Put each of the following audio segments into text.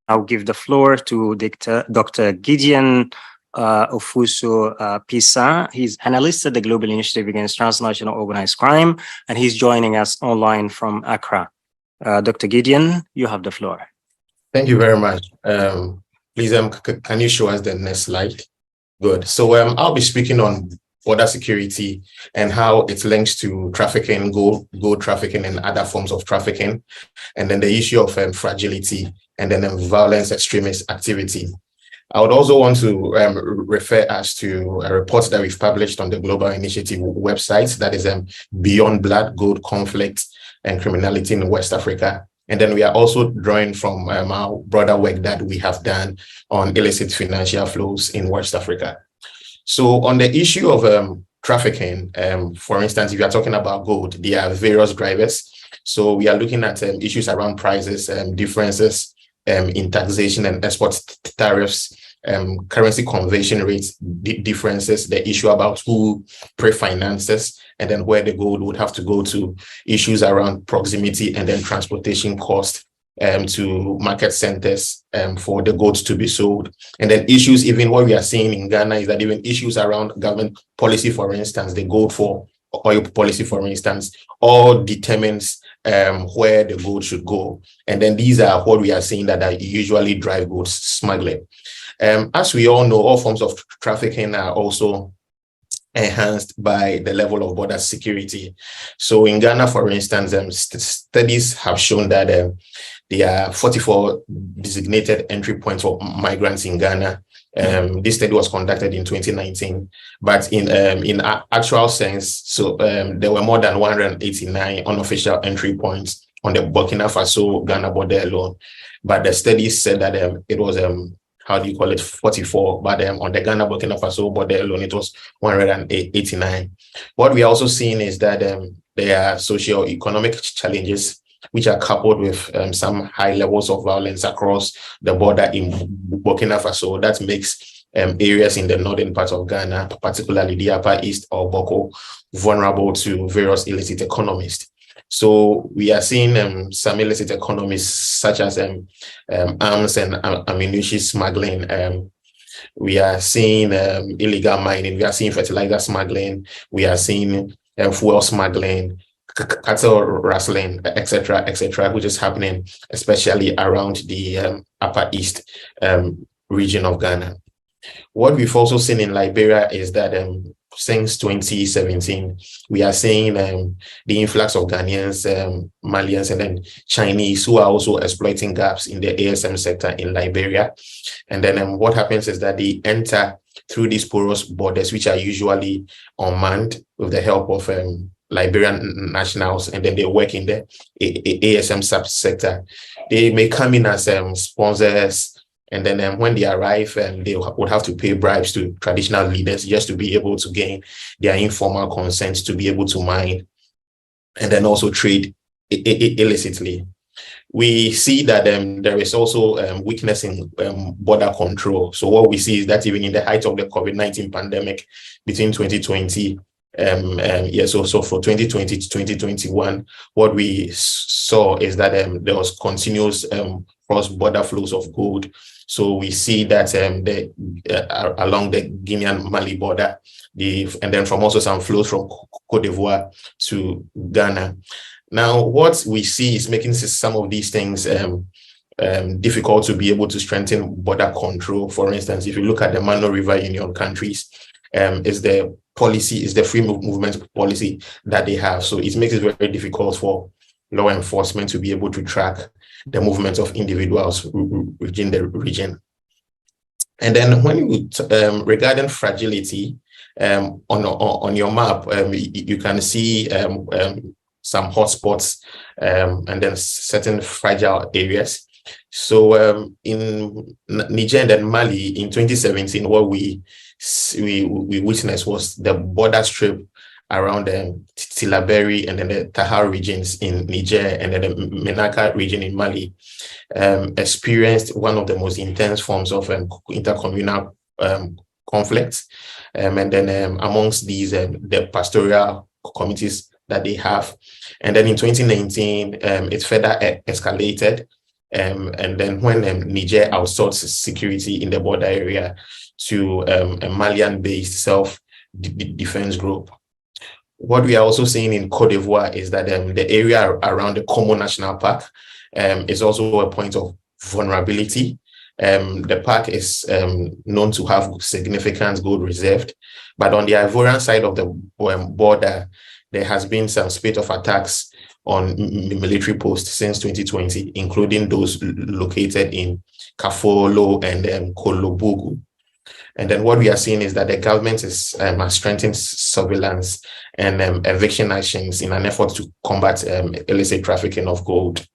I'll give the floor to Dr. Gideon Ofosu-Peasah. He's analyst at the Global Initiative Against Transnational Organized Crime, and he's joining us online from Accra. Dr. Gideon, you have the floor. Thank you very much. Please, can you show us the next slide? Good. So I'll be speaking on border security and how it links to trafficking, gold trafficking, and other forms of trafficking, and then the issue of fragility, and then violence extremist activity. I would also want to refer us to a report that we've published on the Global Initiative website, that is Beyond Blood, Gold Conflict and Criminality in West Africa. And then we are also drawing from our broader work that we have done on illicit financial flows in West Africa. So on the issue of trafficking, for instance, if you are talking about gold, there are various drivers. So we are looking at issues around prices, differences in taxation and export tariffs, currency conversion rates, differences, the issue about who pre-finances, and then where the gold would have to go to, issues around proximity, and then transportation cost to market centers for the goods to be sold. And then issues, even what we are seeing in Ghana, is that even issues around government policy, for instance, the gold for oil policy, for instance, all determines where the gold should go. And then these are what we are seeing that usually drive goods smuggling. As we all know, all forms of trafficking are also enhanced by the level of border security. So in Ghana, for instance, studies have shown that there are 44 designated entry points for migrants in Ghana. This study was conducted in 2019, but in actual sense, so there were more than 189 unofficial entry points on the Burkina Faso-Ghana border alone. But the study said that it was 44, but on the Ghana-Burkina Faso border alone, it was 189. What we are also seeing is that there are socio-economic challenges which are coupled with some high levels of violence across the border in Burkina Faso. That makes areas in the northern part of Ghana, particularly the Upper East or Boko, vulnerable to various illicit economies. So we are seeing some illicit economies such as arms and ammunition smuggling. We are seeing illegal mining. We are seeing fertilizer smuggling. We are seeing fuel smuggling, cattle rustling, etc., which is happening especially around the Upper East region of Ghana. What we've also seen in Liberia is that since 2017, we are seeing the influx of Ghanaians, Malians, and then Chinese who are also exploiting gaps in the ASM sector in Liberia. And then what happens is that they enter through these porous borders, which are usually unmanned with the help of Liberian nationals, and then they work in the ASM subsector. They may come in as sponsors, and then when they arrive, they would have to pay bribes to traditional leaders just to be able to gain their informal consent to be able to mine and then also trade illicitly. We see that there is also weakness in border control. So what we see is that even in the height of the COVID-19 pandemic between 2020, so for 2020 to 2021, what we saw is that there was continuous cross-border flows of gold. So we see that along the Guinean-Mali border, and then from also some flows from Cote d'Ivoire to Ghana. Now, what we see is making some of these things difficult to be able to strengthen border control. For instance, if you look at the Mano River Union countries, is the free movement policy that they have. So it makes it very difficult for law enforcement to be able to track the movements of individuals within the region. And then when you regarding fragility, on your map, you can see some hotspots and then certain fragile areas. So in Niger and then Mali in 2017, what we witnessed was the border strip around Tillaberi and then the Tahar regions in Niger and then the Menaka region in Mali experienced one of the most intense forms of intercommunal conflicts. And then amongst these, the pastoral committees that they have. And then in 2019, it further escalated And then when Niger outsources security in the border area to a Malian-based self-defense group. What we are also seeing in Cote d'Ivoire is that the area around the Como National Park is also a point of vulnerability. The park is known to have significant gold reserved, but on the Ivorian side of the border, there has been some spate of attacks on military posts since 2020, including those located in Kafolo and Kolobogu. And then what we are seeing is that the government is strengthening surveillance and eviction actions in an effort to combat illicit trafficking of gold.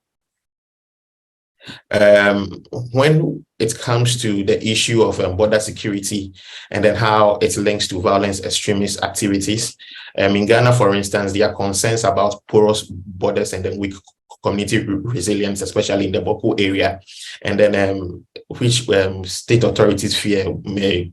When it comes to the issue of border security and then how it links to violence extremist activities, in Ghana, for instance, there are concerns about porous borders and then weak community resilience, especially in the Boko area, and then which state authorities fear may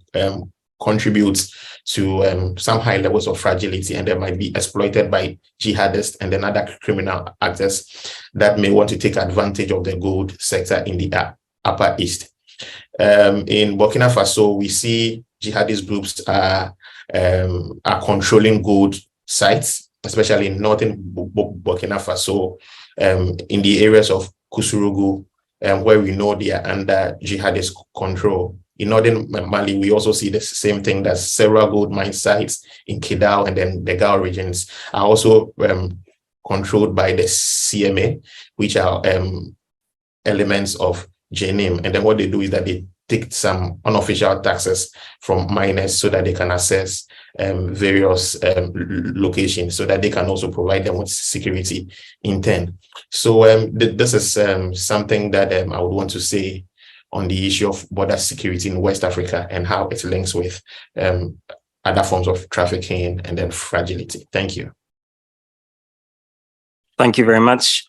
contribute to some high levels of fragility, and they might be exploited by jihadists and then other criminal actors that may want to take advantage of the gold sector in the Upper East. In Burkina Faso, we see jihadist groups are controlling gold sites, especially in northern Burkina Faso, in the areas of Kusurugu, where we know they are under jihadist control. In northern Mali, we also see the same thing, that several gold mine sites in Kidal and then the Gao regions are also controlled by the CMA, which are elements of JNIM. And then what they do is that they take some unofficial taxes from miners so that they can access various locations, so that they can also provide them with security in turn. So this is something that I would want to say on the issue of border security in West Africa and how it links with other forms of trafficking and then fragility. Thank you. Thank you very much.